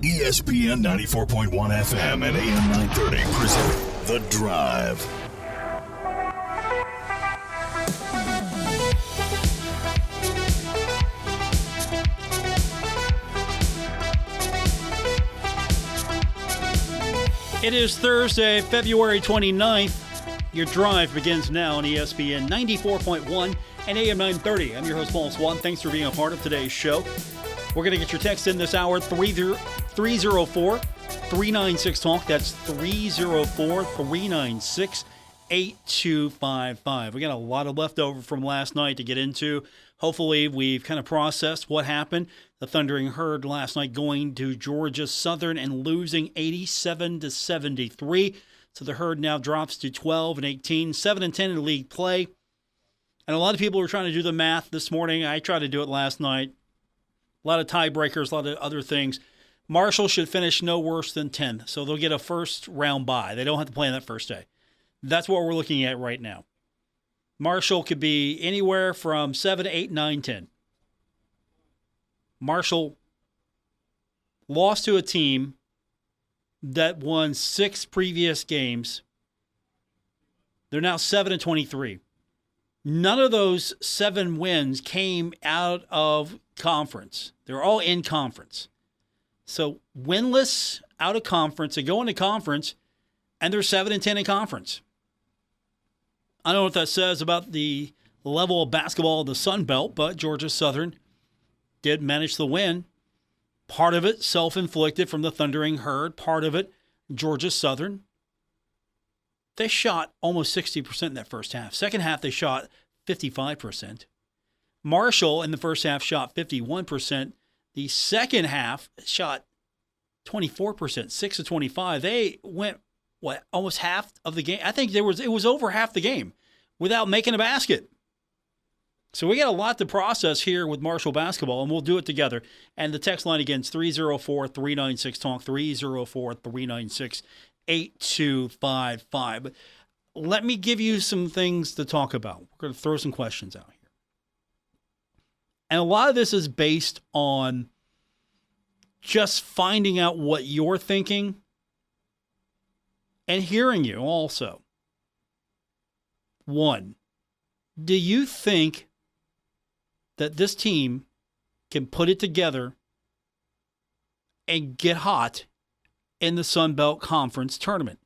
ESPN 94.1 FM and AM 930 present The Drive. It is Thursday, February 29th. Your drive begins now on ESPN 94.1 and AM 930. I'm your host, Paul Swann. Thanks for being a part of today's show. We're going to get your text in this hour, 304-396-TALK. That's 304-396-8255. We got a lot of leftover from last night to get into. Hopefully, we've kind of processed what happened. The Thundering Herd last night going to Georgia Southern and losing 87-73. So the Herd now drops to 12-18, 7-10 in league play. And a lot of people were trying to do the math this morning. I tried to do it last night. A lot of tiebreakers, a lot of other things. Marshall should finish no worse than 10th, so they'll get a first-round bye. They don't have to play on that first day. That's what we're looking at right now. Marshall could be anywhere from 7, 8, 9, 10. Marshall lost to a team that won 6 previous games. They're now 7-23. None of those 7 wins came out of conference. They're all in conference. So winless out of conference, they go into conference, and they're 7-10 in conference. I don't know what that says about the level of basketball of the Sun Belt, but Georgia Southern did manage the win. Part of it self-inflicted from the Thundering Herd. Part of it, Georgia Southern. They shot almost 60% in that first half. Second half, they shot 55%. Marshall in the first half shot 51%. The second half shot 24%, 6 of 25. They went, almost half of the game? I think it was over half the game without making a basket. So we got a lot to process here with Marshall basketball, and we'll do it together. And the text line again is 304-396-TALK, 304-396-8255. But let me give you some things to talk about. We're going to throw some questions out here. And a lot of this is based on just finding out what you're thinking and hearing you also. 1, do you think that this team can put it together and get hot in the Sun Belt Conference tournament?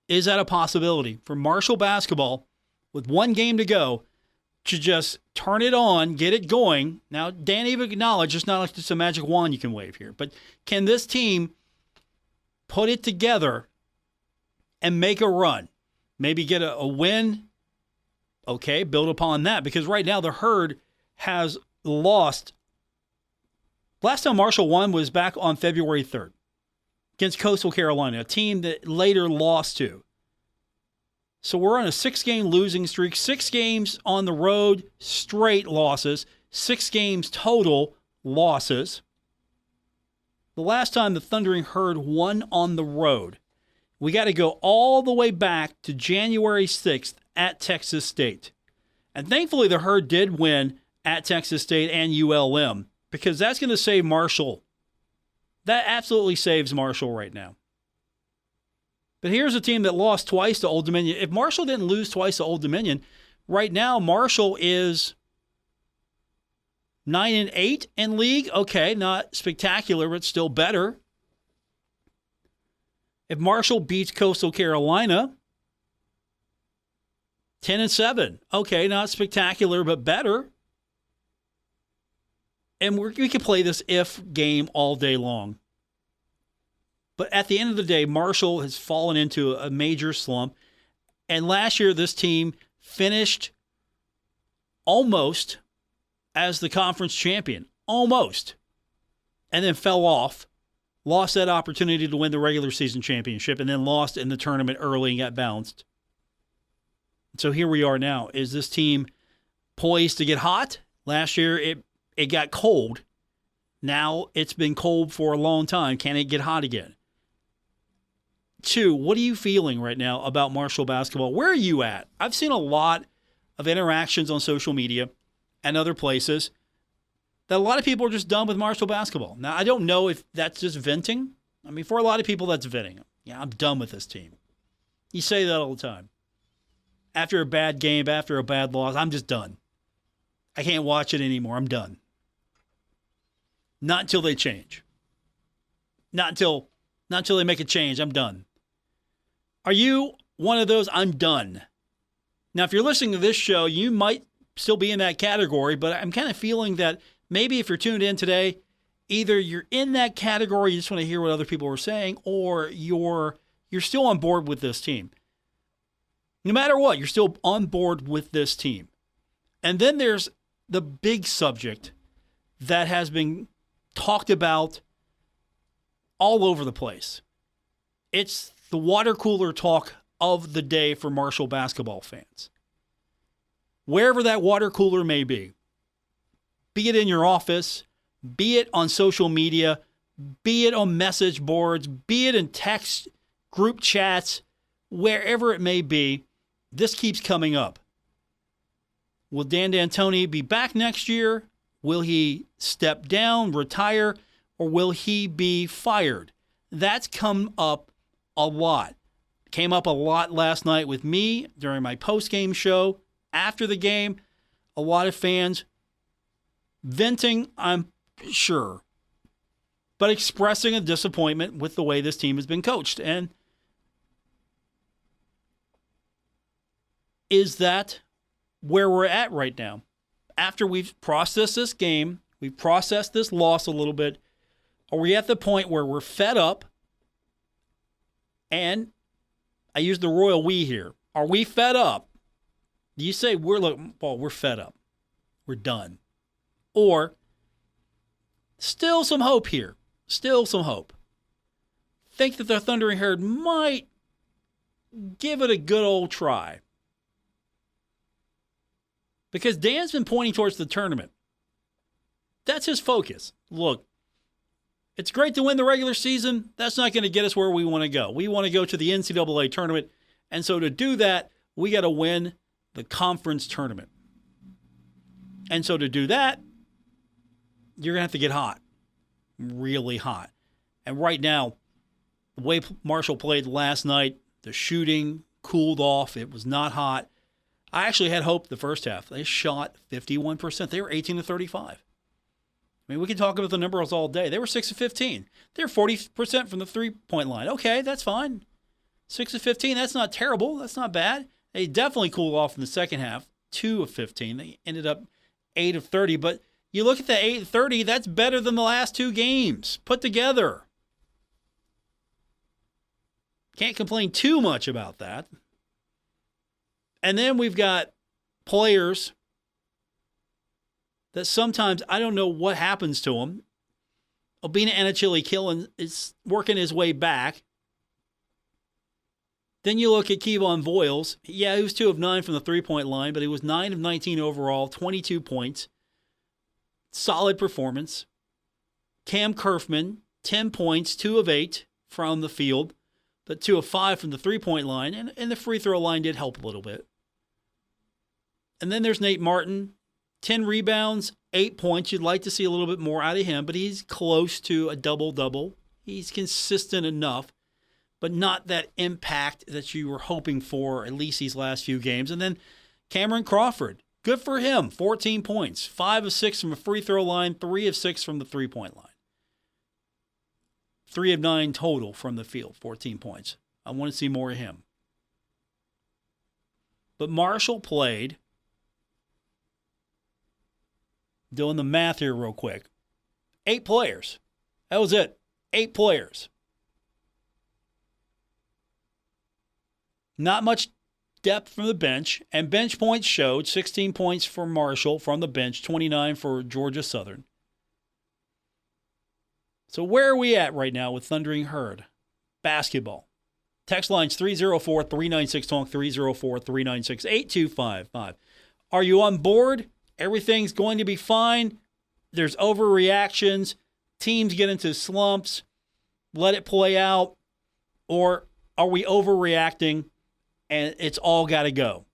Is that a possibility for Marshall basketball with 1 game to go to just turn it on, get it going? Now, Dan even acknowledged it's not like just a magic wand you can wave here, but can this team put it together and make a run? Maybe get a win? Okay, build upon that, because right now the Herd has lost. Last time Marshall won was back on February 3rd against Coastal Carolina, a team that later lost to. So we're on a 6-game losing streak, 6 games on the road, straight losses, 6 games total losses. The last time the Thundering Herd won on the road, we got to go all the way back to January 6th at Texas State. And thankfully the Herd did win at Texas State and ULM, because that's going to save Marshall. That absolutely saves Marshall right now. But here's a team that lost twice to Old Dominion. If Marshall didn't lose twice to Old Dominion, right now Marshall is 9-8 in league. Okay, not spectacular, but still better. If Marshall beats Coastal Carolina, 10-7. Okay, not spectacular, but better. And we can play this if game all day long. But at the end of the day, Marshall has fallen into a major slump. And last year, this team finished almost as the conference champion. Almost. And then fell off. Lost that opportunity to win the regular season championship, and then lost in the tournament early and got bounced. So here we are now. Is this team poised to get hot? Last year, it got cold. Now it's been cold for a long time. Can it get hot again? 2, what are you feeling right now about Marshall basketball? Where are you at? I've seen a lot of interactions on social media and other places that a lot of people are just done with Marshall basketball. Now, I don't know if that's just venting. I mean, for a lot of people, that's venting. Yeah, I'm done with this team. You say that all the time. After a bad game, after a bad loss, I'm just done. I can't watch it anymore. I'm done. Not until they change. Not until they make a change. I'm done. Are you one of those? I'm done. Now, if you're listening to this show, you might still be in that category, but I'm kind of feeling that maybe if you're tuned in today, either you're in that category, you just want to hear what other people are saying, or you're still on board with this team. No matter what, you're still on board with this team. And then there's the big subject that has been talked about all over the place. It's the water cooler talk of the day for Marshall basketball fans. Wherever that water cooler may be it in your office, be it on social media, be it on message boards, be it in text group chats, wherever it may be, this keeps coming up. Will Dan D'Antoni be back next year? Will he step down, retire, or will he be fired? That's come up a lot. Came up a lot last night with me during my post-game show. After the game, a lot of fans venting, I'm sure, but expressing a disappointment with the way this team has been coached. And is that where we're at right now? After we've processed this game, we've processed this loss a little bit, are we at the point where we're fed up? And I use the royal we here. Are we fed up? Do you say, Paul, we're fed up. We're done. Or still some hope here. Still some hope. Think that the Thundering Herd might give it a good old try. Because Dan's been pointing towards the tournament. That's his focus. Look, it's great to win the regular season. That's not going to get us where we want to go. We want to go to the NCAA tournament. And so to do that, we got to win the conference tournament. And so to do that, you're going to have to get hot. Really hot. And right now, the way Marshall played last night, the shooting cooled off. It was not hot. I actually had hope the first half. They shot 51%. They were 18 to 35. I mean, we can talk about the numbers all day. They were 6 of 15. They were 40% from the three-point line. Okay, that's fine. 6 of 15, that's not terrible. That's not bad. They definitely cooled off in the second half. 2 of 15. They ended up 8 of 30. But you look at the 8 of 30, that's better than the last two games put together. Can't complain too much about that. And then we've got players that sometimes I don't know what happens to them. Obina Anachili-Killen is working his way back. Then you look at Kevon Voiles. Yeah, he was 2 of 9 from the three-point line, but he was 9 of 19 overall, 22 points. Solid performance. Cam Kerfman, 10 points, 2 of 8 from the field, but 2 of 5 from the three-point line, and the free throw line did help a little bit. And then there's Nate Martin, 10 rebounds, 8 points. You'd like to see a little bit more out of him, but he's close to a double-double. He's consistent enough, but not that impact that you were hoping for at least these last few games. And then Cameron Crawford, good for him, 14 points, 5 of 6 from a free throw line, 3 of 6 from the three-point line. 3 of 9 total from the field, 14 points. I want to see more of him. But Marshall played, doing the math here real quick, 8 players. That was it. 8 players. Not much depth from the bench, and bench points showed 16 points for Marshall from the bench, 29 for Georgia Southern. So where are we at right now with Thundering Herd basketball? Text lines 304-396-TALK, 304-396-8255. Are you on board? Everything's going to be fine. There's overreactions. Teams get into slumps. Let it play out. Or are we overreacting and it's all got to go?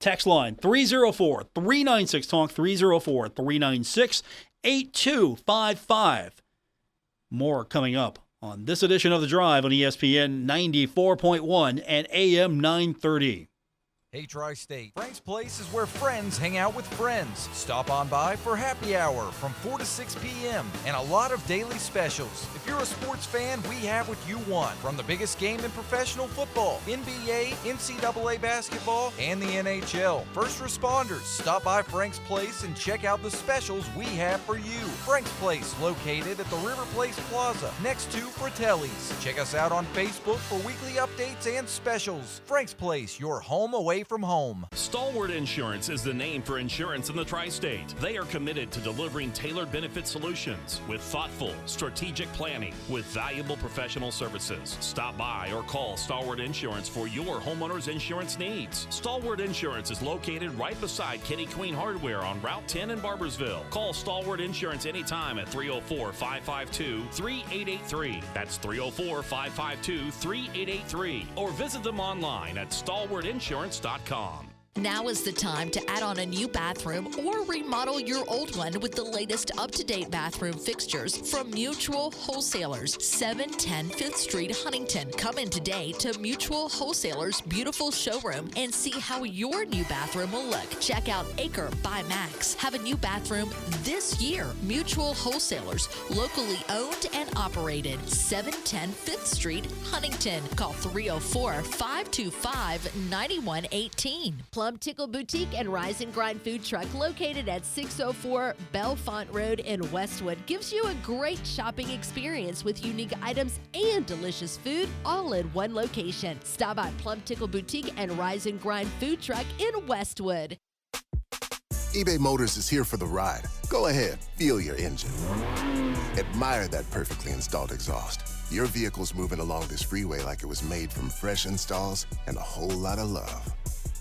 Text line 304-396-TALK, 8255. More coming up on this edition of The Drive on ESPN 94.1 and AM 930. Hey, Tri-State, Frank's Place is where friends hang out with friends. Stop on by for happy hour from 4 to 6 p.m. and a lot of daily specials. If you're a sports fan, we have what you want. From the biggest game in professional football, NBA, NCAA basketball, and the NHL. First responders, stop by Frank's Place and check out the specials we have for you. Frank's Place, located at the River Place Plaza, next to Fratelli's. Check us out on Facebook for weekly updates and specials. Frank's Place, your home away from home. Stalwart Insurance is the name for insurance in the Tri-State. They are committed to delivering tailored benefit solutions with thoughtful, strategic planning with valuable professional services. Stop by or call Stalwart Insurance for your homeowner's insurance needs. Stalwart Insurance is located right beside Kenny Queen Hardware on Route 10 in Barbersville. Call Stalwart Insurance anytime at 304-552-3883. That's 304-552-3883. Or visit them online at stalwartinsurance.com. Now is the time to add on a new bathroom or remodel your old one with the latest up-to-date bathroom fixtures from Mutual Wholesalers, 710 5th Street, Huntington. Come in today to Mutual Wholesalers' beautiful showroom and see how your new bathroom will look. Check out Acre by Max. Have a new bathroom this year. Mutual Wholesalers, locally owned and operated, 710 5th Street, Huntington. Call 304-525-9118. Plum Tickle Boutique and Rise and Grind Food Truck, located at 604 Bellefonte Road in Westwood, gives you a great shopping experience with unique items and delicious food all in one location. Stop by Plum Tickle Boutique and Rise and Grind Food Truck in Westwood. eBay Motors is here for the ride. Go ahead, feel your engine. Admire that perfectly installed exhaust. Your vehicle's moving along this freeway like it was made from fresh installs and a whole lot of love.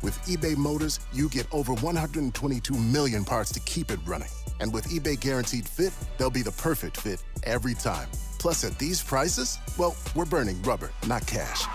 With eBay Motors, you get over 122 million parts to keep it running. And with eBay Guaranteed Fit, they'll be the perfect fit every time. Plus, at these prices, well, we're burning rubber, not cash.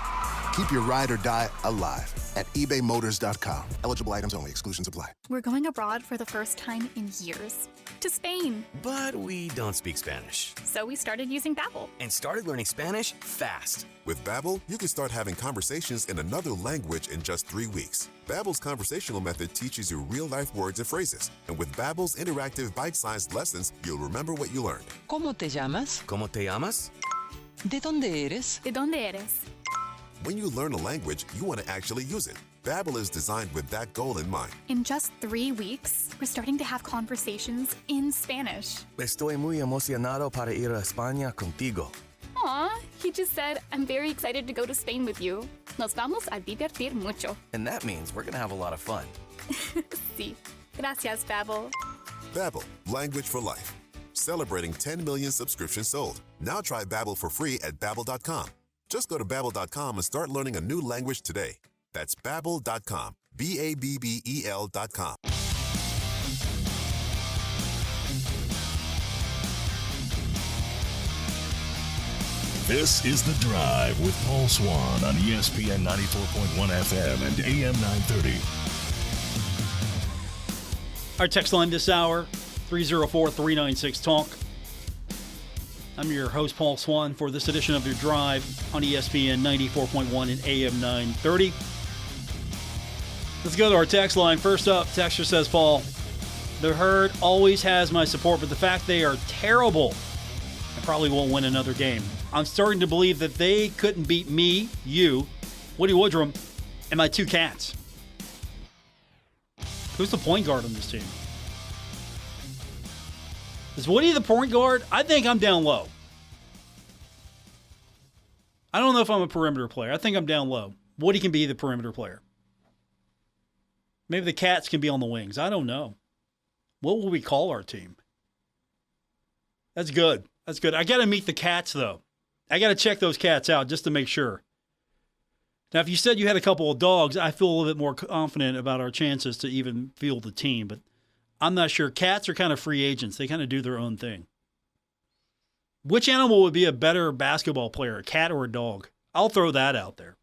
Keep your ride or die alive at ebaymotors.com. Eligible items only. Exclusions apply. We're going abroad for the first time in years. To Spain. But we don't speak Spanish. So we started using Babbel. And started learning Spanish fast. With Babbel, you can start having conversations in another language in just 3 weeks. Babbel's conversational method teaches you real-life words and phrases. And with Babbel's interactive bite-sized lessons, you'll remember what you learned. ¿Cómo te llamas? ¿Cómo te llamas? ¿De dónde eres? ¿De dónde eres? When you learn a language, you want to actually use it. Babbel is designed with that goal in mind. In just 3 weeks, we're starting to have conversations in Spanish. Estoy muy emocionado para ir a España contigo. Aw, he just said, I'm very excited to go to Spain with you. Nos vamos a divertir mucho. And that means we're going to have a lot of fun. Sí. Gracias, Babbel. Babbel, language for life. Celebrating 10 million subscriptions sold. Now try Babbel for free at Babbel.com. Just go to Babbel.com and start learning a new language today. That's Babbel.com. Babbel.com. This is The Drive with Paul Swann on ESPN 94.1 FM and AM 930. Our text line this hour, 304-396-TALK. I'm your host, Paul Swann, for this edition of Your Drive on ESPN 94.1 and AM 930. Let's go to our text line. First up, texter says, Paul, the Herd always has my support, but the fact they are terrible, I probably won't win another game. I'm starting to believe that they couldn't beat me, you, Woody Woodrum, and my 2 cats. Who's the point guard on this team? Is Woody the point guard? I think I'm down low. I don't know if I'm a perimeter player. I think I'm down low. Woody can be the perimeter player. Maybe the Cats can be on the wings. I don't know. What will we call our team? That's good. That's good. I got to meet the Cats, though. I got to check those Cats out just to make sure. Now, if you said you had a couple of dogs, I feel a little bit more confident about our chances to even field the team, but I'm not sure. Cats are kind of free agents. They kind of do their own thing. Which animal would be a better basketball player, a cat or a dog? I'll throw that out there.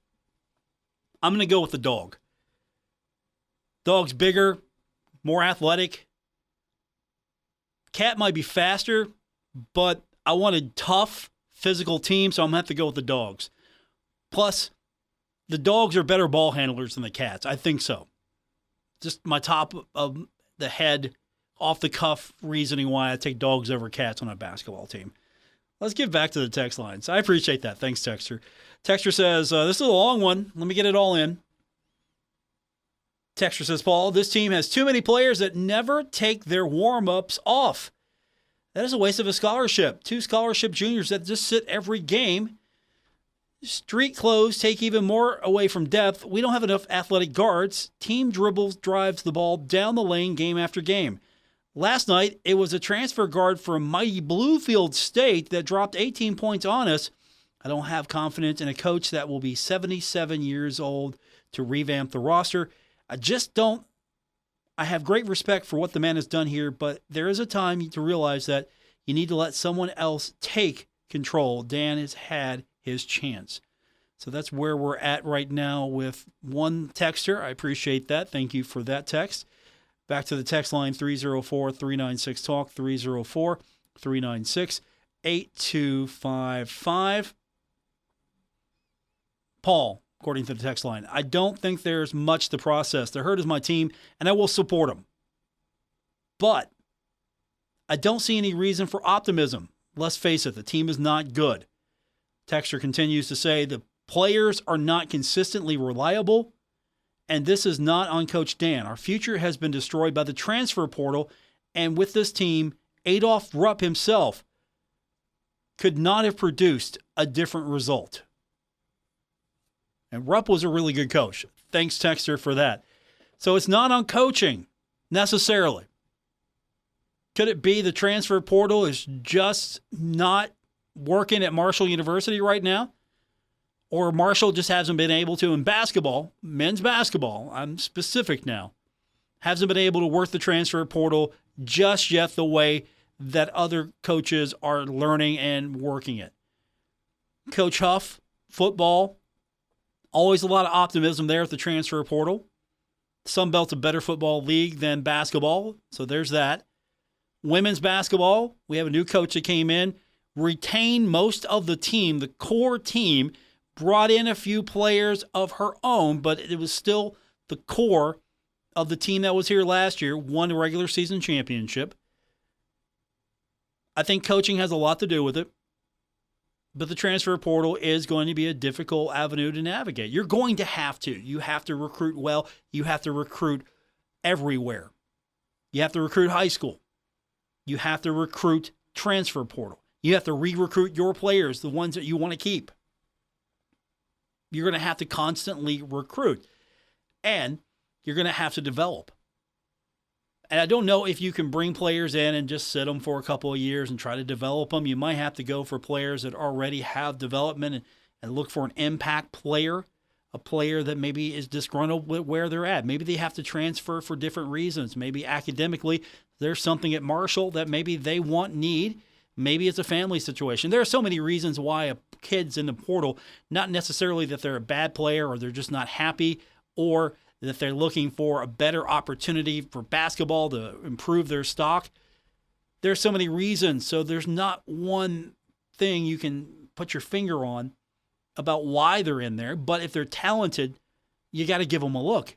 I'm going to go with the dog. Dog's bigger, more athletic, Cat might be faster, but I want a tough, physical team, so I'm going to have to go with the Dogs. Plus, the Dogs are better ball handlers than the Cats. I think so. Just my top of the head, off-the-cuff reasoning why I take Dogs over Cats on a basketball team. Let's get back to the text lines. I appreciate that. Thanks, Texter. Texter says, this is a long one. Let me get it all in. Texter says, Paul, this team has too many players that never take their warm-ups off. That is a waste of a scholarship. 2 scholarship juniors that just sit every game. Street clothes take even more away from depth. We don't have enough athletic guards. Team dribbles, drives the ball down the lane game after game. Last night, it was a transfer guard from mighty Bluefield State that dropped 18 points on us. I don't have confidence in a coach that will be 77 years old to revamp the roster. I just don't. I have great respect for what the man has done here, but there is a time to realize that you need to let someone else take control. Dan has had his chance. So that's where we're at right now with one texter. I appreciate that. Thank you for that text. Back to the text line, 304-396-TALK, 304-396-8255. Paul, according to the text line, I don't think there's much to process. The hurt is my team, and I will support them. But I don't see any reason for optimism. Let's face it, the team is not good. Texter continues to say the players are not consistently reliable, and this is not on Coach Dan. Our future has been destroyed by the transfer portal, and with this team, Adolph Rupp himself could not have produced a different result. And Rupp was a really good coach. Thanks, Texter, for that. So it's not on coaching, necessarily. Could it be the transfer portal is just not working at Marshall University right now? Or Marshall just hasn't been able to, in basketball, men's basketball, I'm specific now, hasn't been able to work the transfer portal just yet the way that other coaches are learning and working it. Coach Huff, football, always a lot of optimism there at the transfer portal. Sunbelt's a better football league than basketball, so there's that. Women's basketball, we have a new coach that came in, retained most of the team, the core team, brought in a few players of her own, but it was still the core of the team that was here last year, won the regular season championship. I think coaching has a lot to do with it, but the transfer portal is going to be a difficult avenue to navigate. You're going to have to. You have to recruit well. You have to recruit everywhere. You have to recruit high school. You have to recruit transfer portal. You have to re-recruit your players, the ones that you want to keep. You're going to have to constantly recruit. And you're going to have to develop. And I don't know if you can bring players in and just sit them for a couple of years and try to develop them. You might have to go for players that already have development and look for an impact player, a player that maybe is disgruntled with where they're at. Maybe they have to transfer for different reasons. Maybe academically, there's something at Marshall that maybe they need. Maybe it's a family situation. There are so many reasons why a kid's in the portal, not necessarily that they're a bad player or they're just not happy or that they're looking for a better opportunity for basketball to improve their stock. There's so many reasons. So there's not one thing you can put your finger on about why they're in there. But if they're talented, you got to give them a look.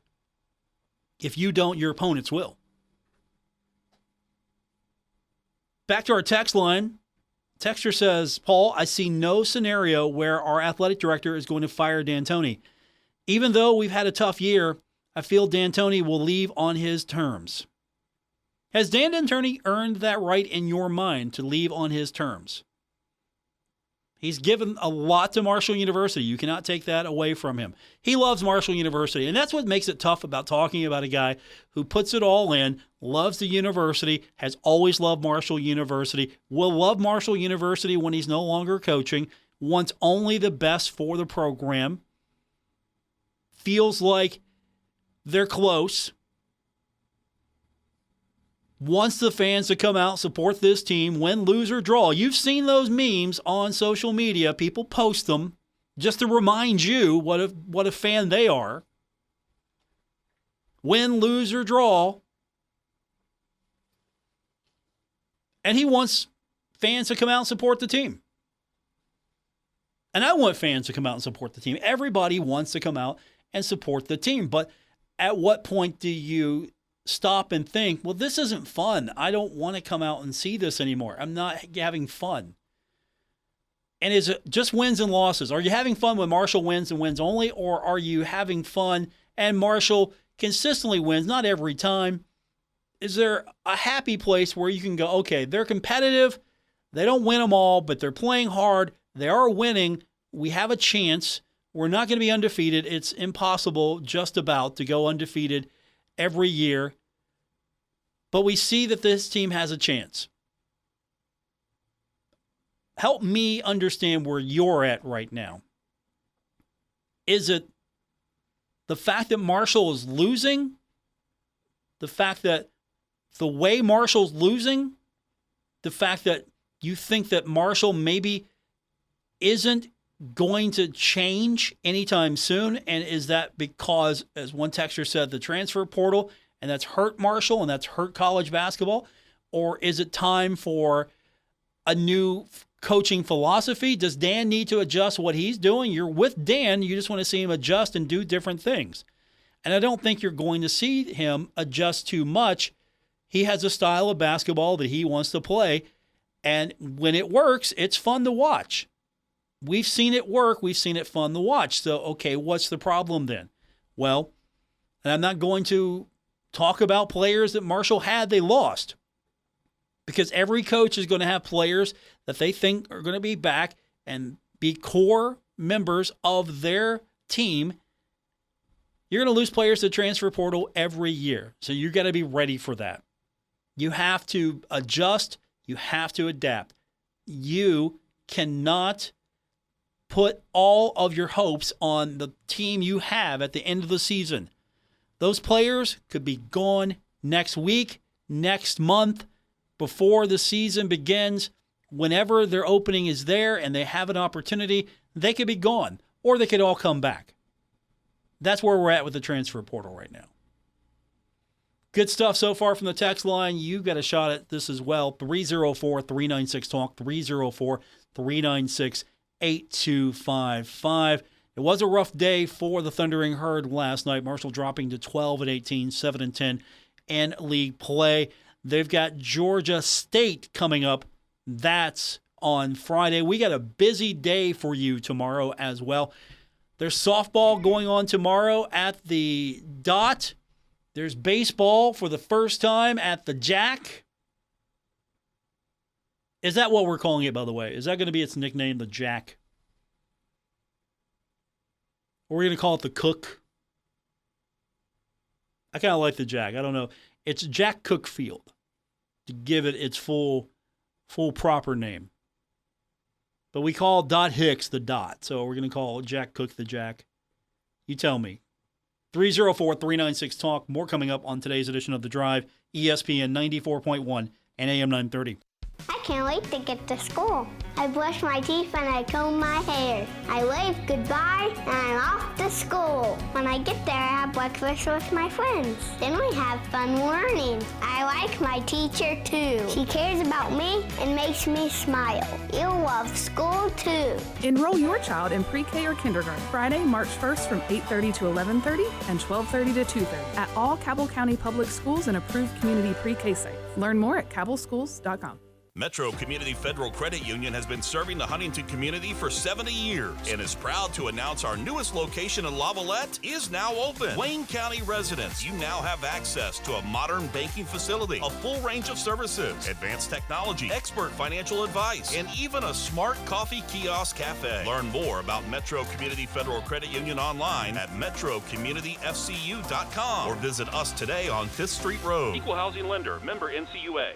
If you don't, your opponents will. Back to our text line. Texter says, Paul, I see no scenario where our athletic director is going to fire D'Antoni. Even though we've had a tough year, I feel D'Antoni will leave on his terms. Has Dan D'Antoni earned that right in your mind to leave on his terms? He's given a lot to Marshall University. You cannot take that away from him. He loves Marshall University, and that's what makes it tough about talking about a guy who puts it all in, loves the university, has always loved Marshall University, will love Marshall University when he's no longer coaching, wants only the best for the program, feels like they're close, wants the fans to come out, support this team, win, lose, or draw. You've seen those memes on social media. People post them just to remind you what a fan they are. Win, lose, or draw. And he wants fans to come out and support the team. And I want fans to come out and support the team. Everybody wants to come out and support the team. But at what point do you stop and think, well, this isn't fun. I don't want to come out and see this anymore. I'm not having fun. And is it just wins and losses? Are you having fun when Marshall wins and wins only? Or are you having fun and Marshall consistently wins, not every time? Is there a happy place where you can go, okay, they're competitive, they don't win them all, but they're playing hard, they are winning, we have a chance, we're not going to be undefeated. It's impossible just about to go undefeated every year, but we see that this team has a chance. Help me understand where you're at right now. Is it the fact that Marshall is losing? The fact that the way Marshall's losing? The fact that you think that Marshall maybe isn't going to change anytime soon? And is that because, as one texter said, the transfer portal, and that's hurt Marshall and that's hurt college basketball? Or is it time for a new coaching philosophy? Does Dan need to adjust what he's doing? You're with Dan. You just want to see him adjust and do different things. And I don't think you're going to see him adjust too much. He has a style of basketball that he wants to play. And when it works, it's fun to watch. We've seen it work. We've seen it fun to watch. So, okay, what's the problem then? Well, and I'm not going to talk about players that Marshall had, they lost. Because every coach is going to have players that they think are going to be back and be core members of their team. You're going to lose players to transfer portal every year. So you got to be ready for that. You have to adjust. You have to adapt. You cannot put all of your hopes on the team you have at the end of the season. Those players could be gone next week, next month, before the season begins. Whenever their opening is there and they have an opportunity, they could be gone, or they could all come back. That's where we're at with the transfer portal right now. Good stuff so far from the text line. You got a shot at this as well. 304-396-TALK, 304-396-8255. It was a rough day for the Thundering Herd last night. Marshall dropping to 12-18, 7-10 in league play. They've got Georgia State coming up. That's on Friday. We got a busy day for you tomorrow as well. There's softball going on tomorrow at the Dot. There's baseball for the first time at the Jack. Is that what we're calling it, by the way? Is that going to be its nickname, the Jack? Or are we going to call it the Cook? I kind of like the Jack. I don't know. It's Jack Cook Field, to give it its full proper name. But we call Dot Hicks the Dot, so we're going to call Jack Cook the Jack. You tell me. 304-396-TALK. More coming up on today's edition of The Drive, ESPN 94.1 and AM 930. I can't wait to get to school. I brush my teeth and I comb my hair. I wave goodbye and I'm off to school. When I get there, I have breakfast with my friends. Then we have fun learning. I like my teacher too. She cares about me and makes me smile. You'll love school too. Enroll your child in pre-K or kindergarten Friday, March 1st from 8:30 to 11:30 and 12:30 to 2:30 at all Cabell County Public Schools and approved community pre-K sites. Learn more at cabellschools.com. Metro Community Federal Credit Union has been serving the Huntington community for 70 years and is proud to announce our newest location in Lavallette is now open. Wayne County residents, you now have access to a modern banking facility, a full range of services, advanced technology, expert financial advice, and even a smart coffee kiosk cafe. Learn more about Metro Community Federal Credit Union online at metrocommunityfcu.com or visit us today on 5th Street Road. Equal housing lender, member NCUA.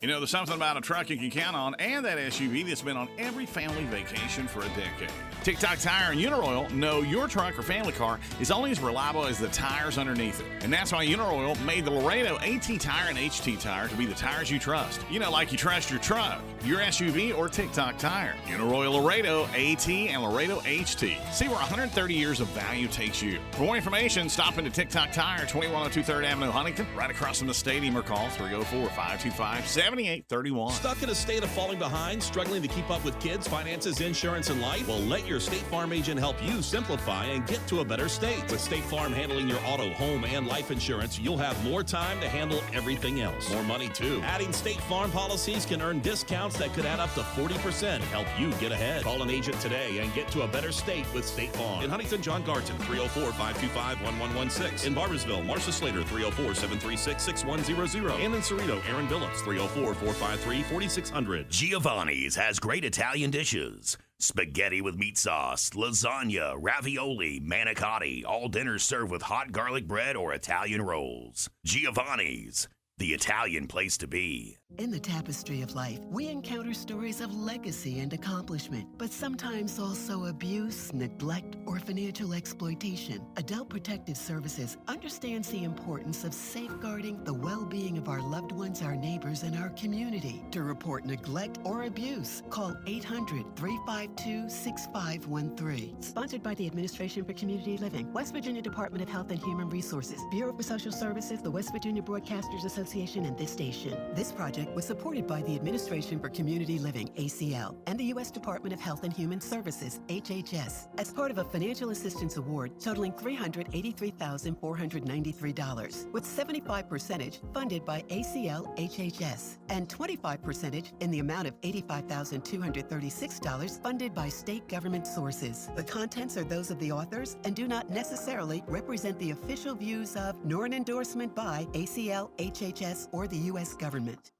You know, there's something about a truck you can count on and that SUV that's been on every family vacation for a decade. TikTok Tire and Uniroyal know your truck or family car is only as reliable as the tires underneath it. And that's why Uniroyal made the Laredo AT Tire and HT Tire to be the tires you trust. You know, like you trust your truck, your SUV, or TikTok Tire. Uniroyal Laredo AT and Laredo HT. See where 130 years of value takes you. For more information, stop into TikTok Tire, 2102 3rd Avenue, Huntington, right across from the stadium, or call 304-525-7000. 7831. Stuck in a state of falling behind, struggling to keep up with kids, finances, insurance, and life? Well, let your State Farm agent help you simplify and get to a better state. With State Farm handling your auto, home, and life insurance, you'll have more time to handle everything else. More money, too. Adding State Farm policies can earn discounts that could add up to 40%. Help you get ahead. Call an agent today and get to a better state with State Farm. In Huntington, John Garton, 304-525-1116. In Barbersville, Marcia Slater, 304-736-6100. And in Cerrito, Aaron Billups, 304-453-4600. Giovanni's has great Italian dishes. Spaghetti with meat sauce, lasagna, ravioli, manicotti, all dinners served with hot garlic bread or Italian rolls. Giovanni's, the Italian place to be. In the tapestry of life, we encounter stories of legacy and accomplishment, but sometimes also abuse, neglect, or financial exploitation. Adult Protective Services understands the importance of safeguarding the well-being of our loved ones, our neighbors, and our community. To report neglect or abuse, call 800-352-6513. Sponsored by the Administration for Community Living, West Virginia Department of Health and Human Resources, Bureau for Social Services, the West Virginia Broadcasters Association, and this station. This project was supported by the Administration for Community Living, ACL, and the U.S. Department of Health and Human Services, HHS, as part of a financial assistance award totaling $383,493, with 75% funded by ACL, HHS, and 25% in the amount of $85,236 funded by state government sources. The contents are those of the authors and do not necessarily represent the official views of, nor an endorsement by, ACL, HHS, or the U.S. government.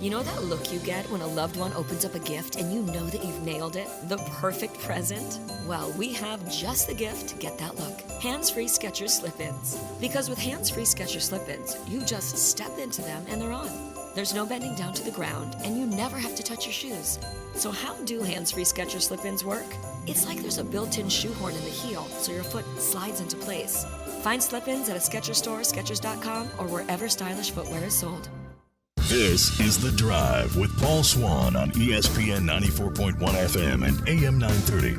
You know that look you get when a loved one opens up a gift and you know that you've nailed it? The perfect present? Well, we have just the gift to get that look. Hands-free Skechers slip-ins. Because with hands-free Skechers slip-ins, you just step into them and they're on. There's no bending down to the ground and you never have to touch your shoes. So how do hands-free Skechers slip-ins work? It's like there's a built-in shoehorn in the heel so your foot slides into place. Find slip-ins at a Skechers store, Skechers.com, or wherever stylish footwear is sold. This is The Drive with Paul Swann on ESPN 94.1 FM and AM 930.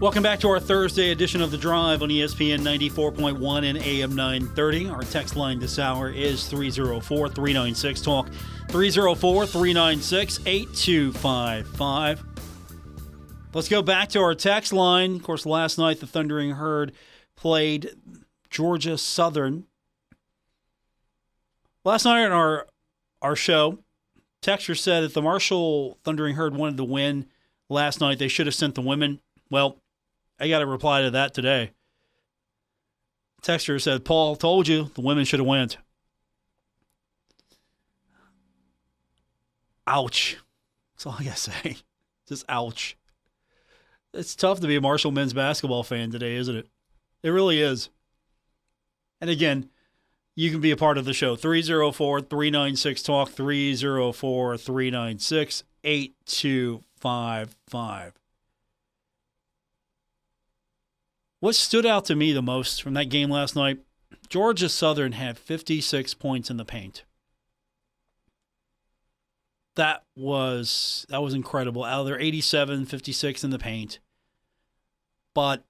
Welcome back to our Thursday edition of The Drive on ESPN 94.1 and AM 930. Our text line this hour is 304-396-TALK, 304-396-8255. Let's go back to our text line. Of course, last night the Thundering Herd played Georgia Southern. Last night on our show, texter said if the Marshall Thundering Herd wanted to win last night, they should have sent the women. Well, I got a reply to that today. Texter said, Paul told you the women should have went. Ouch. That's all I got to say. Just ouch. It's tough to be a Marshall men's basketball fan today, isn't it? It really is. And again, you can be a part of the show. 304-396-TALK, 304-396-8255. What stood out to me the most from that game last night, Georgia Southern had 56 points in the paint. That was incredible. Out of their 87, 56 in the paint. But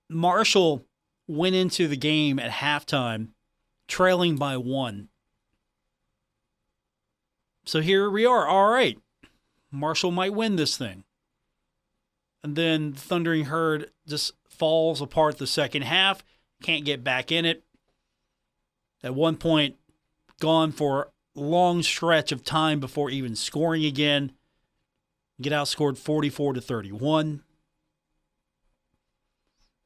Marshall went into the game at halftime trailing by 1. So here we are. All right. Marshall might win this thing. And then the Thundering Herd just falls apart the second half. Can't get back in it. At one point, gone for a long stretch of time before even scoring again. Get outscored 44-31.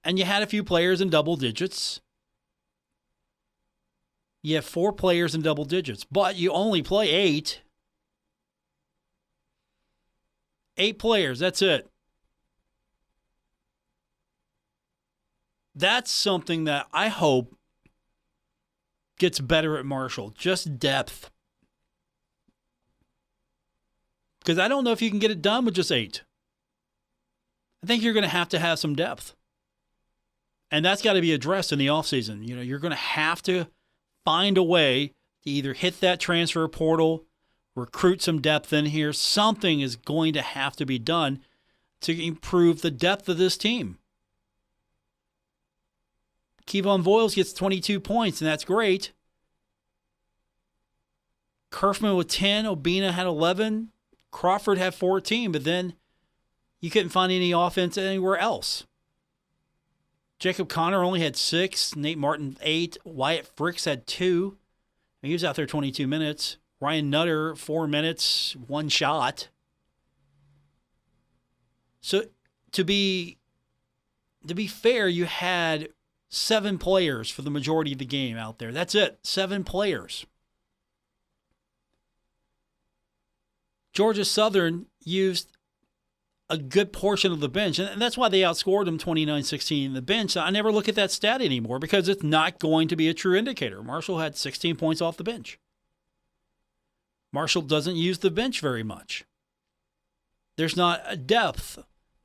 And you had a few players in double digits. You have 4 players in double digits, but you only play 8. 8 players, that's it. That's something that I hope gets better at Marshall. Just depth. Because I don't know if you can get it done with just 8. I think you're going to have some depth. And that's got to be addressed in the offseason. You know, you're going to have to find a way to either hit that transfer portal, recruit some depth in here. Something is going to have to be done to improve the depth of this team. Kevon Voiles gets 22 points, and that's great. Kerfman with 10. Obina had 11. Crawford had 14, but then you couldn't find any offense anywhere else. Jacob Connor only had 6. Nate Martin, 8. Wyatt Fricks had 2. He was out there 22 minutes. Ryan Nutter, 4 minutes, 1 shot. So to be fair, you had 7 players for the majority of the game out there. That's it, 7 players. Georgia Southern used a good portion of the bench, and that's why they outscored them 29-16 in the bench. I never look at that stat anymore because it's not going to be a true indicator. Marshall had 16 points off the bench. Marshall doesn't use the bench very much. There's not a depth.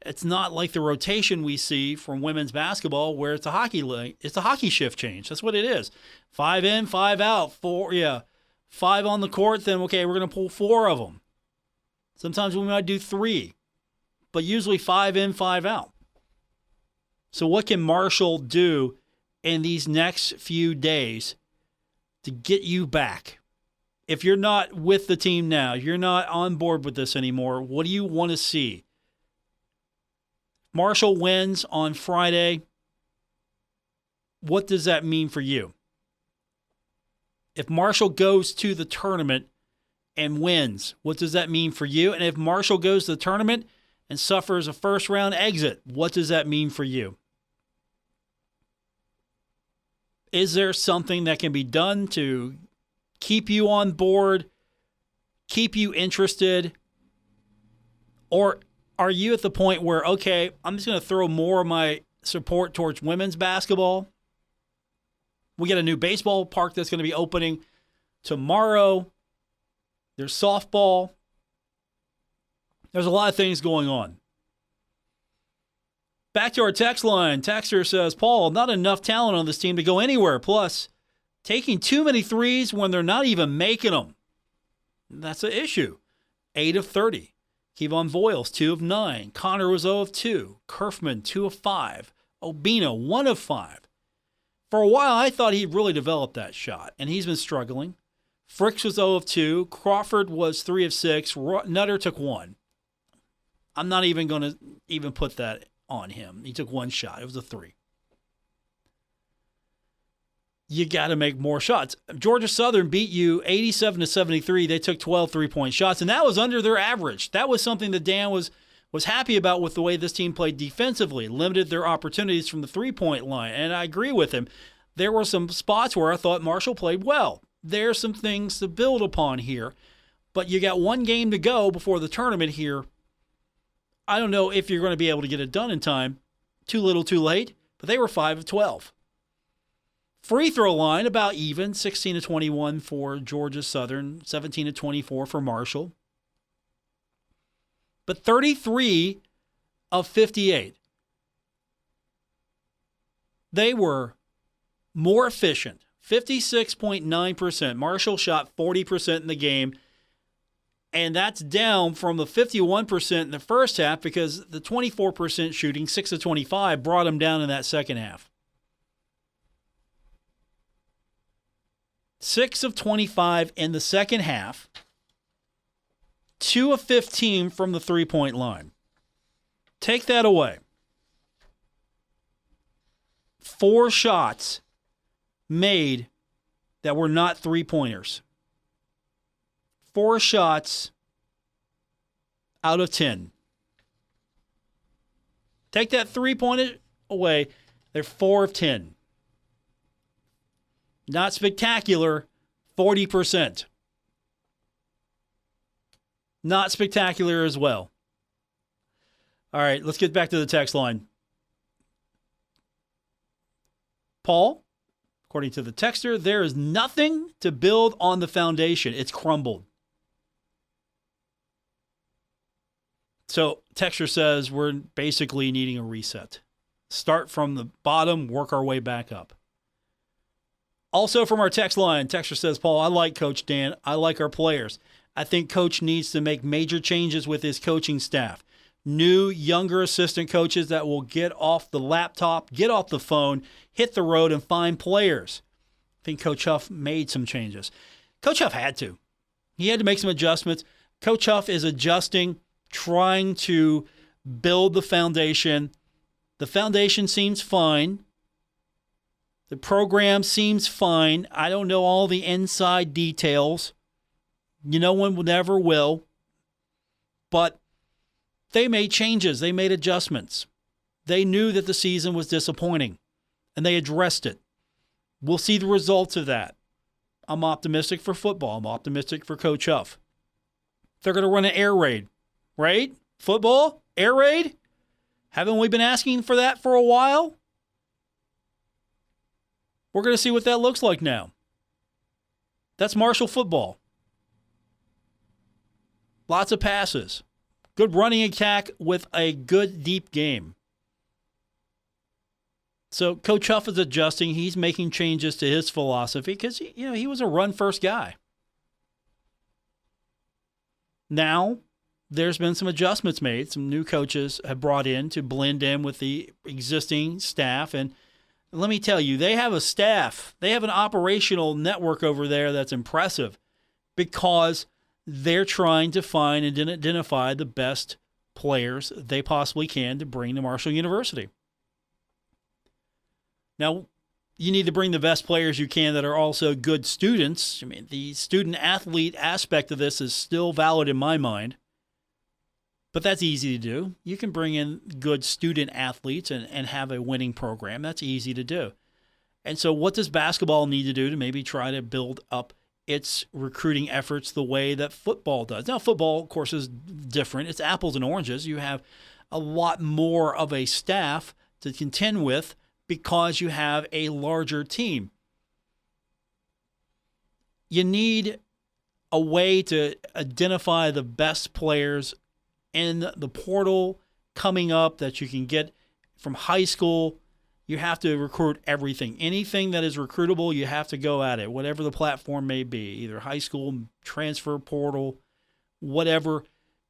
It's not like the rotation we see from women's basketball where it's a hockey shift change. That's what it is. 5 in, 5 out. 5 on the court, then okay, we're going to pull 4 of them. Sometimes we might do 3, but usually 5 in, 5 out. So what can Marshall do in these next few days to get you back? If you're not with the team now, you're not on board with this anymore, what do you want to see? Marshall wins on Friday. What does that mean for you? If Marshall goes to the tournament and wins, what does that mean for you? And if Marshall goes to the tournament and suffers a first-round exit, what does that mean for you? Is there something that can be done to keep you on board, keep you interested? Or are you at the point where, okay, I'm just going to throw more of my support towards women's basketball? We got a new baseball park that's going to be opening tomorrow. There's softball. There's a lot of things going on. Back to our text line. Texter says, Paul, not enough talent on this team to go anywhere. Plus, taking too many threes when they're not even making them. That's an issue. 8 of 30. Kevon Voiles, 2 of 9. Connor was 0 of 2. Kerfman, 2 of 5. Obina, 1 of 5. For a while, I thought he really developed that shot, and he's been struggling. Fricks was 0 of 2. Crawford was 3 of 6. Nutter took 1. I'm not even going to even put that on him. He took 1 shot. It was a 3. You got to make more shots. Georgia Southern beat you 87-73. They took 12 three-point shots, and that was under their average. That was something that Dan was happy about with the way this team played defensively, limited their opportunities from the three-point line, and I agree with him. There were some spots where I thought Marshall played well. There's some things to build upon here, but you got 1 game to go before the tournament here. I don't know if you're going to be able to get it done in time. Too little, too late, but they were 5 of 12. Free throw line, about even, 16 of 21 for Georgia Southern, 17 of 24 for Marshall. But 33 of 58. They were more efficient, 56.9%. Marshall shot 40% in the game, and that's down from the 51% in the first half because the 24% shooting, 6 of 25, brought them down in that second half. 6 of 25 in the second half, 2 of 15 from the three-point line. Take that away. 4 shots made that were not three-pointers. 4 shots out of 10. Take that three-pointer away, they're 4 of 10. Not spectacular, 40%. Not spectacular as well. All right, let's get back to the text line. Paul, according to the texter, there is nothing to build on the foundation. It's crumbled. So texter says we're basically needing a reset. Start from the bottom, work our way back up. Also from our text line, texter says, Paul, I like Coach Dan. I like our players. I think Coach needs to make major changes with his coaching staff. new, younger assistant coaches that will get off the laptop, get off the phone, hit the road, and find players. I think Coach Huff made some changes. Coach Huff had to. He had to make some adjustments. Coach Huff is adjusting, trying to build the foundation. The foundation seems fine. The program seems fine. I don't know all the inside details. No one never will. But they made changes. They made adjustments. They knew that the season was disappointing, and they addressed it. We'll see the results of that. I'm optimistic for football. I'm optimistic for Coach Huff. They're going to run an air raid, right? Football? Air raid? Haven't we been asking for that for a while? We're going to see what that looks like now. That's Marshall football. Lots of passes. Good running attack with a good deep game. So Coach Huff is adjusting. He's making changes to his philosophy because he was a run-first guy. Now, there's been some adjustments made. Some new coaches have brought in to blend in with the existing staff. And let me tell you, they have a staff. They have an operational network over there that's impressive because they're trying to find and identify the best players they possibly can to bring to Marshall University. Now, you need to bring the best players you can that are also good students. I mean, the student-athlete aspect of this is still valid in my mind, but that's easy to do. You can bring in good student-athletes and have a winning program. That's easy to do. And so what does basketball need to do to maybe try to build up its recruiting efforts the way that football does? Now, football, of course, is different. It's apples and oranges. You have a lot more of a staff to contend with because you have a larger team. You need a way to identify the best players in the portal coming up that you can get from high school. You have to recruit everything. Anything that is recruitable, you have to go at it, whatever the platform may be, either high school, transfer portal, whatever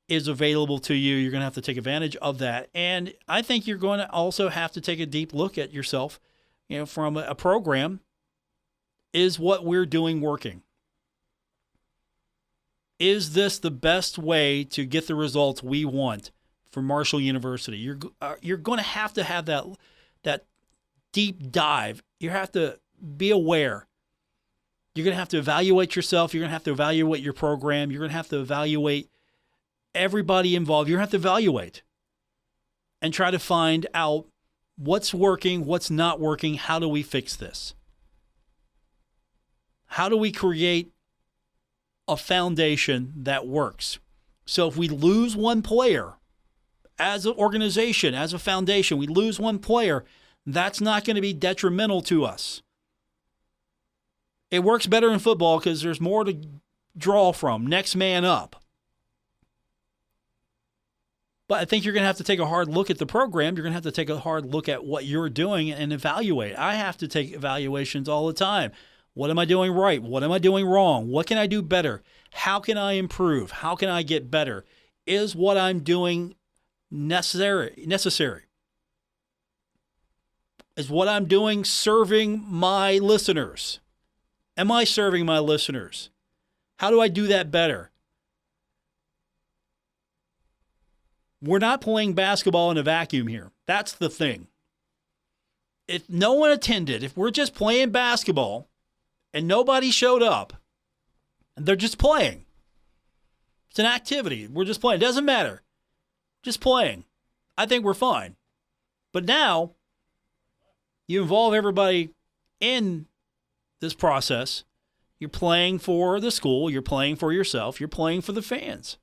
is available to you. You're going to have to take advantage of that. And I think you're going to also have to take a deep look at yourself, from a program. Is what we're doing working? Is this the best way to get the results we want for Marshall University? You're going to have that deep dive. You have to be aware. You're going to have to evaluate yourself. You're going to have to evaluate your program. You're going to have to evaluate everybody involved. You're going to have to evaluate and try to find out what's working, what's not working. How do we fix this? How do we create a foundation that works? So if we lose one player as an organization, as a foundation, we lose one player, that's not going to be detrimental to us. It works better in football because there's more to draw from. Next man up. But I think you're going to have to take a hard look at the program. You're going to have to take a hard look at what you're doing and evaluate. I have to take evaluations all the time. What am I doing right? What am I doing wrong? What can I do better? How can I improve? How can I get better? Is what I'm doing necessary? Is what I'm doing serving my listeners? Am I serving my listeners? How do I do that better? We're not playing basketball in a vacuum here. That's the thing. If no one attended, if we're just playing basketball and nobody showed up, and they're just playing, it's an activity. We're just playing. It doesn't matter. Just playing. I think we're fine. But now, you involve everybody in this process. You're playing for the school. You're playing for yourself. You're playing for the fans.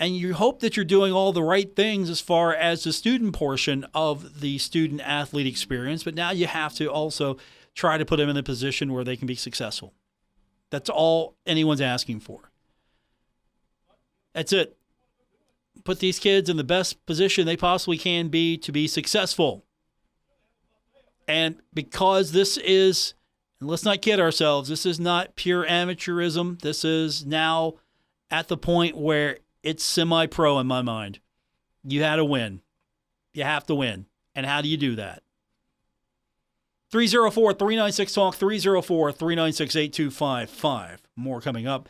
And you hope that you're doing all the right things as far as the student portion of the student-athlete experience, but now you have to also try to put them in a position where they can be successful. That's all anyone's asking for. That's it. Put these kids in the best position they possibly can be to be successful. And because this is, and let's not kid ourselves, this is not pure amateurism. This is now at the point where it's semi-pro in my mind. You had to win. You have to win. And how do you do that? 304-396-TALK, 304-396-8255. More coming up.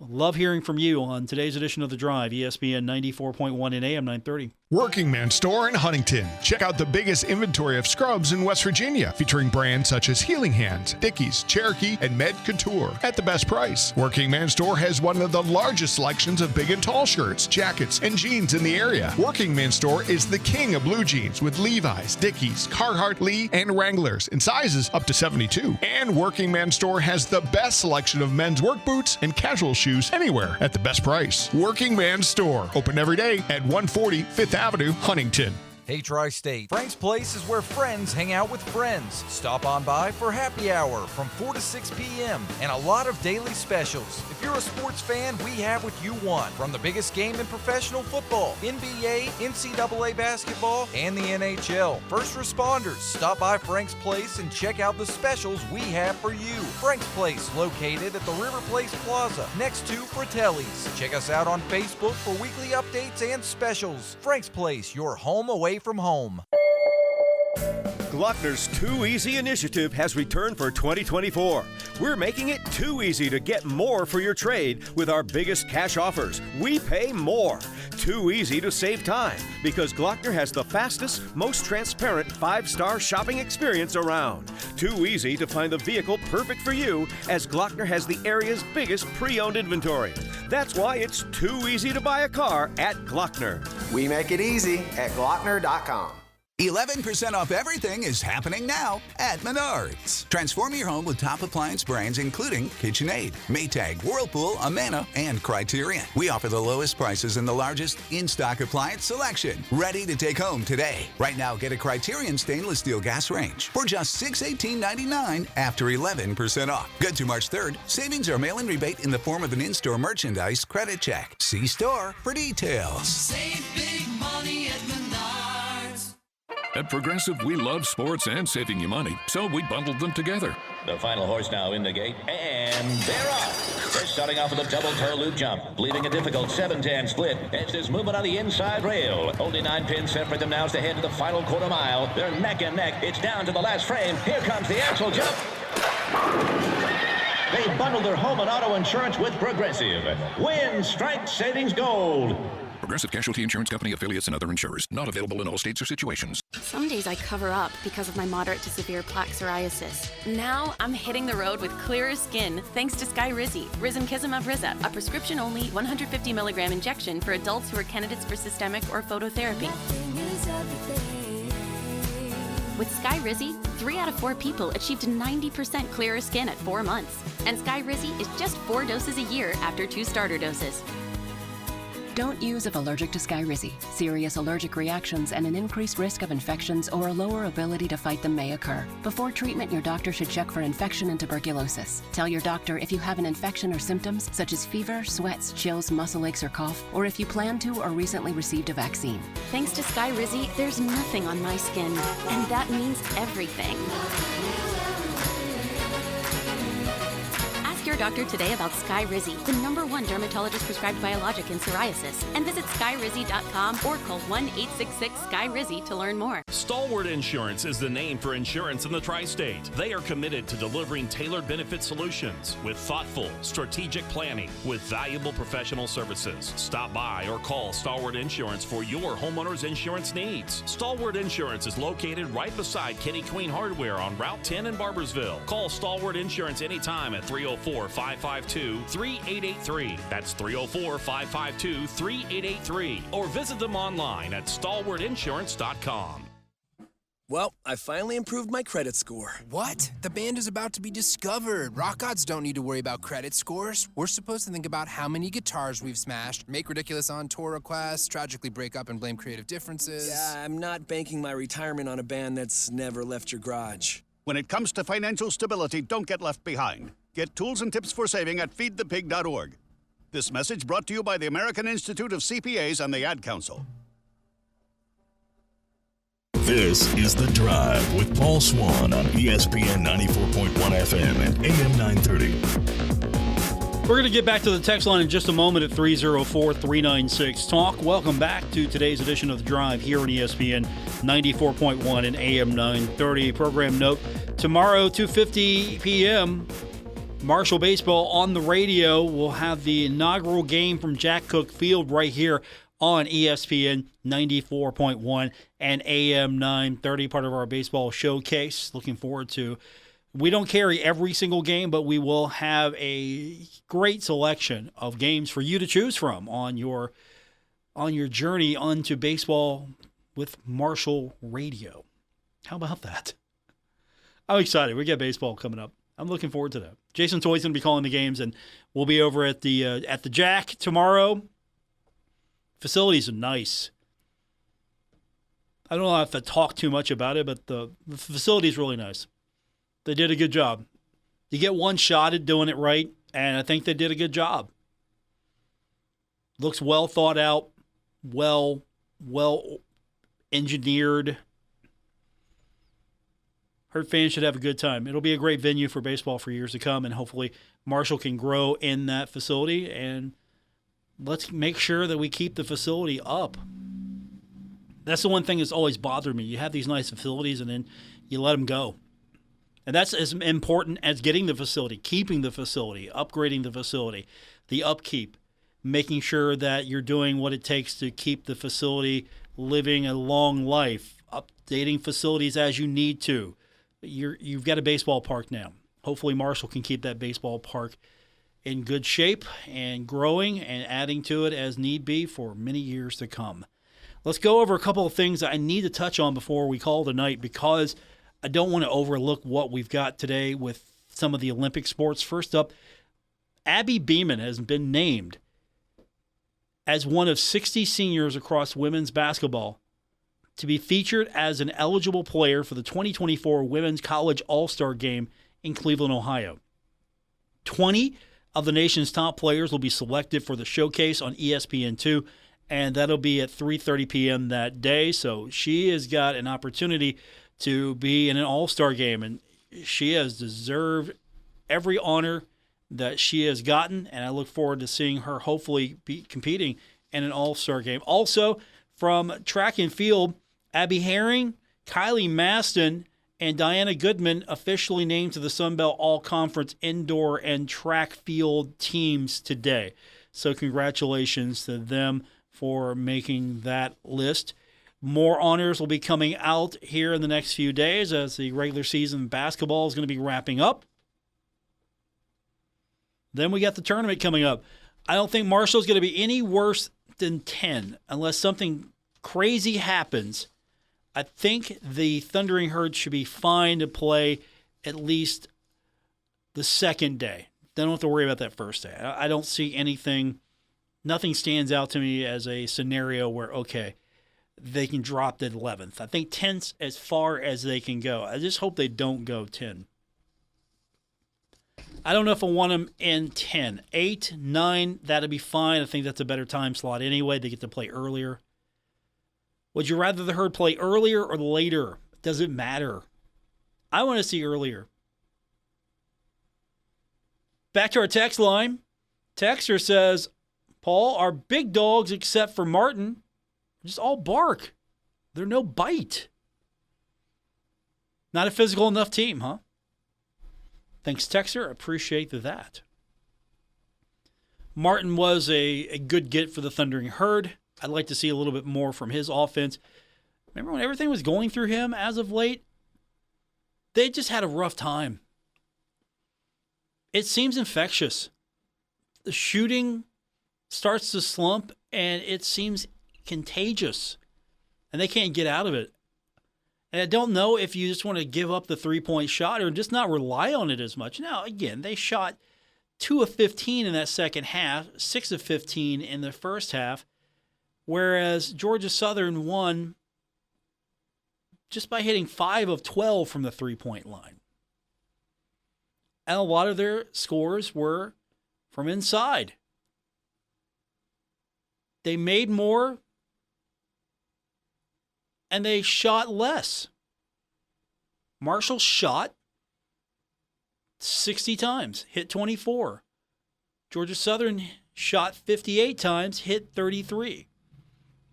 Love hearing from you on today's edition of The Drive, ESPN 94.1 and AM 930. Working Man Store in Huntington. Check out the biggest inventory of scrubs in West Virginia, featuring brands such as Healing Hands, Dickies, Cherokee, and Med Couture at the best price. Working Man Store has one of the largest selections of big and tall shirts, jackets, and jeans in the area. Working Man Store is the king of blue jeans with Levi's, Dickies, Carhartt, Lee, and Wranglers in sizes up to 72. And Working Man Store has the best selection of men's work boots and casual shoes anywhere at the best price. Working Man Store, open every day at 140 5th Avenue, Huntington. Hey Tri-State, Frank's Place is where friends hang out with friends. Stop on by for happy hour from 4 to 6 p.m. and a lot of daily specials. If you're a sports fan, we have what you want. From the biggest game in professional football, NBA, NCAA basketball, and the NHL. First responders, stop by Frank's Place and check out the specials we have for you. Frank's Place, located at the River Place Plaza, next to Fratelli's. Check us out on Facebook for weekly updates and specials. Frank's Place, your home away from home. Glockner's Too Easy initiative has returned for 2024. We're making it too easy to get more for your trade with our biggest cash offers. We pay more. Too easy to save time because Glockner has the fastest, most transparent 5-star shopping experience around. Too easy to find the vehicle perfect for you as Glockner has the area's biggest pre-owned inventory. That's why it's too easy to buy a car at Glockner. We make it easy at Glockner.com. 11% off everything is happening now at Menards. Transform your home with top appliance brands including KitchenAid, Maytag, Whirlpool, Amana, and Criterion. We offer the lowest prices and the largest in-stock appliance selection. Ready to take home today. Right now, get a Criterion stainless steel gas range for just $618.99 after 11% off. Good to March 3rd, savings are mail-in rebate in the form of an in-store merchandise credit check. See store for details. Save big money at Menards. At Progressive, we love sports and saving you money, so we bundled them together. The final horse now in the gate, and they're off. They're starting off with a double toe loop jump, leaving a difficult 7-10 split. As there's movement on the inside rail. Only 9 pins separate them now as they head to the final quarter mile. They're neck and neck. It's down to the last frame. Here comes the axle jump. They bundled their home and auto insurance with Progressive. Win, strike, savings, gold. Progressive Casualty Insurance Company, affiliates, and other insurers. Not available in all states or situations. Some days I cover up because of my moderate to severe plaque psoriasis. Now I'm hitting the road with clearer skin thanks to Skyrizi, Risankizumab Riza, a prescription-only 150 milligram injection for adults who are candidates for systemic or phototherapy. With Skyrizi, 3 out of 4 people achieved 90% clearer skin at 4 months. And Skyrizi is just 4 doses a year after 2 starter doses. Don't use if allergic to Skyrizi. Serious allergic reactions and an increased risk of infections or a lower ability to fight them may occur. Before treatment, your doctor should check for infection and tuberculosis. Tell your doctor if you have an infection or symptoms such as fever, sweats, chills, muscle aches, or cough, or if you plan to or recently received a vaccine. Thanks to Skyrizi, there's nothing on my skin, and that means everything. Ask your doctor today about Skyrizi, the #1 dermatologist prescribed biologic in psoriasis, and visit skyrizi.com or call 1-866-SKY-RIZZI to learn more. Stalwart Insurance is the name for insurance in the Tri-State. They are committed to delivering tailored benefit solutions with thoughtful, strategic planning with valuable professional services. Stop by or call Stalwart Insurance for your homeowner's insurance needs. Stalwart Insurance is located right beside Kenny Queen Hardware on Route 10 in Barbersville. Call Stalwart Insurance anytime at 304-552-3883. That's 304-552-3883. Or visit them online at stalwartinsurance.com. Well, I finally improved my credit score. What? The band is about to be discovered. Rock gods don't need to worry about credit scores. We're supposed to think about how many guitars we've smashed, make ridiculous on-tour requests, tragically break up and blame creative differences. Yeah, I'm not banking my retirement on a band that's never left your garage. When it comes to financial stability, don't get left behind. Get tools and tips for saving at feedthepig.org. This message brought to you by the American Institute of CPAs and the Ad Council. This is The Drive with Paul Swann on ESPN 94.1 FM and AM 930. We're going to get back to the text line in just a moment at 304-396-TALK. Welcome back to today's edition of The Drive here on ESPN 94.1 and AM 930. Program note, tomorrow, 2:50 p.m., Marshall Baseball on the radio. We'll have the inaugural game from Jack Cook Field right here on ESPN 94.1 and AM 930, part of our baseball showcase. Looking forward to. We don't carry every single game, but we will have a great selection of games for you to choose from on your journey onto baseball with Marshall Radio. How about that? I'm excited. We got baseball coming up. I'm looking forward to that. Jason Toy's going to be calling the games, and we'll be over at the Jack tomorrow. Facilities are nice. I don't know if I talk too much about it, but the facility is really nice. They did a good job. You get one shot at doing it right, and I think they did a good job. Looks well thought out, well engineered. Heard fans should have a good time. It'll be a great venue for baseball for years to come, and hopefully Marshall can grow in that facility, and let's make sure that we keep the facility up. That's the one thing that's always bothered me. You have these nice facilities, and then you let them go. And that's as important as getting the facility, keeping the facility, upgrading the facility, the upkeep, making sure that you're doing what it takes to keep the facility living a long life, updating facilities as you need to. You've got a baseball park now. Hopefully Marshall can keep that baseball park in good shape and growing and adding to it as need be for many years to come. Let's go over a couple of things that I need to touch on before we call it a night, because I don't want to overlook what we've got today with some of the Olympic sports. First up, Abby Beeman has been named as one of 60 seniors across women's basketball to be featured as an eligible player for the 2024 Women's College All-Star Game in Cleveland, Ohio. 20 of the nation's top players will be selected for the showcase on ESPN2, and that'll be at 3:30 p.m. that day. So she has got an opportunity to be in an all-star game, and she has deserved every honor that she has gotten, and I look forward to seeing her hopefully be competing in an all-star game. Also, from track and field, Abby Herring, Kylie Maston, and Diana Goodman officially named to the Sun Belt All-Conference indoor and track field teams today. So congratulations to them for making that list. More honors will be coming out here in the next few days as the regular season basketball is going to be wrapping up. Then we got the tournament coming up. I don't think Marshall's going to be any worse than 10 unless something crazy happens. I think the Thundering Herd should be fine to play at least the second day. They don't have to worry about that first day. I don't see anything. Nothing stands out to me as a scenario where, okay, they can drop to 11th. I think 10's as far as they can go. I just hope they don't go 10. I don't know if I want them in 10. 8, 9, that'll be fine. I think that's a better time slot anyway. They get to play earlier. Would you rather the Herd play earlier or later? Does it matter? I want to see earlier. Back to our text line. Texter says, Paul, our big dogs, except for Martin, just all bark. They're no bite. Not a physical enough team, huh? Thanks, Texter. Appreciate that. Martin was a good get for the Thundering Herd. I'd like to see a little bit more from his offense. Remember when everything was going through him as of late? They just had a rough time. It seems infectious. The shooting starts to slump, and it seems contagious. And they can't get out of it. And I don't know if you just want to give up the three-point shot or just not rely on it as much. Now, again, they shot 2 of 15 in that second half, 6 of 15 in the first half, whereas Georgia Southern won just by hitting 5 of 12 from the three-point line. And a lot of their scores were from inside. They made more, and they shot less. Marshall shot 60 times, hit 24. Georgia Southern shot 58 times, hit 33.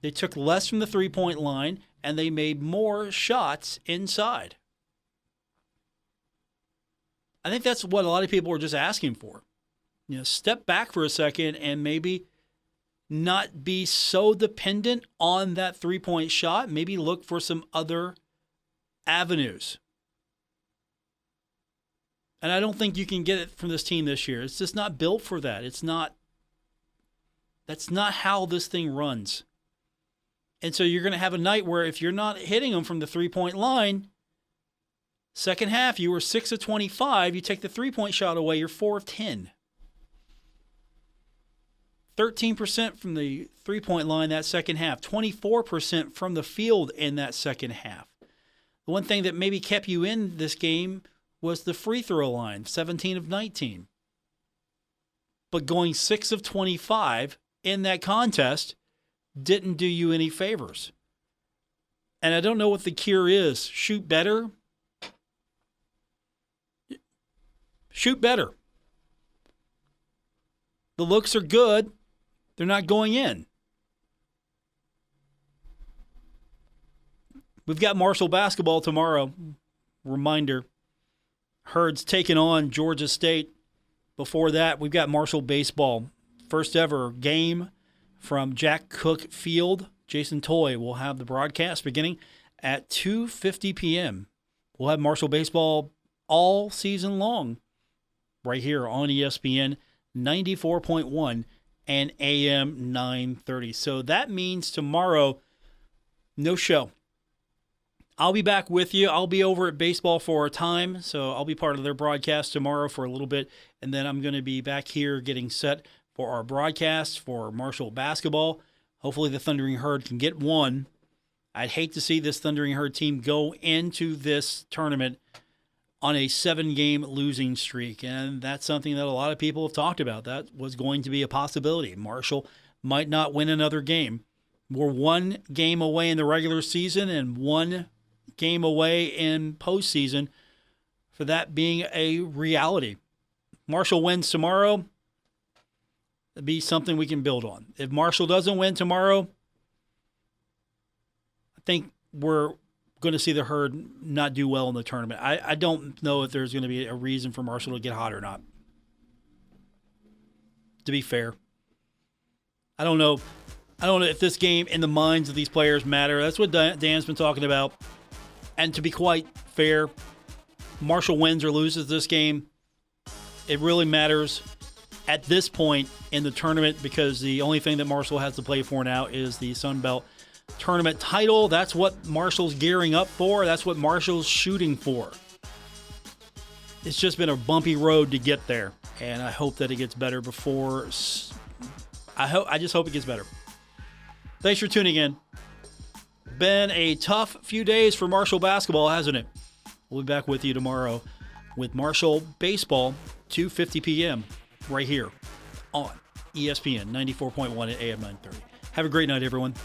They took less from the three-point line, and they made more shots inside. I think that's what a lot of people are just asking for. Step back for a second and maybe not be so dependent on that three-point shot. Maybe look for some other avenues. And I don't think you can get it from this team this year. It's just not built for that. That's not how this thing runs. And so you're going to have a night where if you're not hitting them from the three-point line, second half you were 6 of 25, you take the three-point shot away, you're 4 of 10. 13% from the three-point line that second half, 24% from the field in that second half. The one thing that maybe kept you in this game was the free throw line, 17 of 19. But going 6 of 25 in that contest didn't do you any favors. And I don't know what the cure is. Shoot better? Shoot better. The looks are good. They're not going in. We've got Marshall basketball tomorrow. Reminder, Herd's taking on Georgia State. Before that, we've got Marshall baseball. First ever game from Jack Cook Field. Jason Toy will have the broadcast beginning at 2:50 p.m. We'll have Marshall baseball all season long right here on ESPN 94.1 and AM 930. So that means tomorrow, no show. I'll be back with you. I'll be over at Baseball for a time, so I'll be part of their broadcast tomorrow for a little bit, and then I'm going to be back here getting set for our broadcast for Marshall basketball. Hopefully the Thundering Herd can get one. I'd hate to see this Thundering Herd team go into this tournament on a 7-game losing streak, and that's something that a lot of people have talked about. That was going to be a possibility. Marshall might not win another game. We're 1 game away in the regular season and 1 game away in postseason for that being a reality. Marshall wins tomorrow, it'd be something we can build on. If Marshall doesn't win tomorrow, I think we're going to see the Herd not do well in the tournament. I don't know if there's going to be a reason for Marshall to get hot or not. To be fair, I don't know if this game in the minds of these players matter. That's what Dan's been talking about. And to be quite fair, Marshall wins or loses this game. It really matters at this point in the tournament because the only thing that Marshall has to play for now is the Sun Belt tournament title. That's what Marshall's gearing up for. That's what Marshall's shooting for. It's just been a bumpy road to get there, and I hope that it gets better before. I just hope it gets better. Thanks for tuning in. Been a tough few days for Marshall basketball, hasn't it? We'll be back with you tomorrow with Marshall baseball, 2:50 p.m. right here on ESPN 94.1 at AM 930. Have a great night, everyone.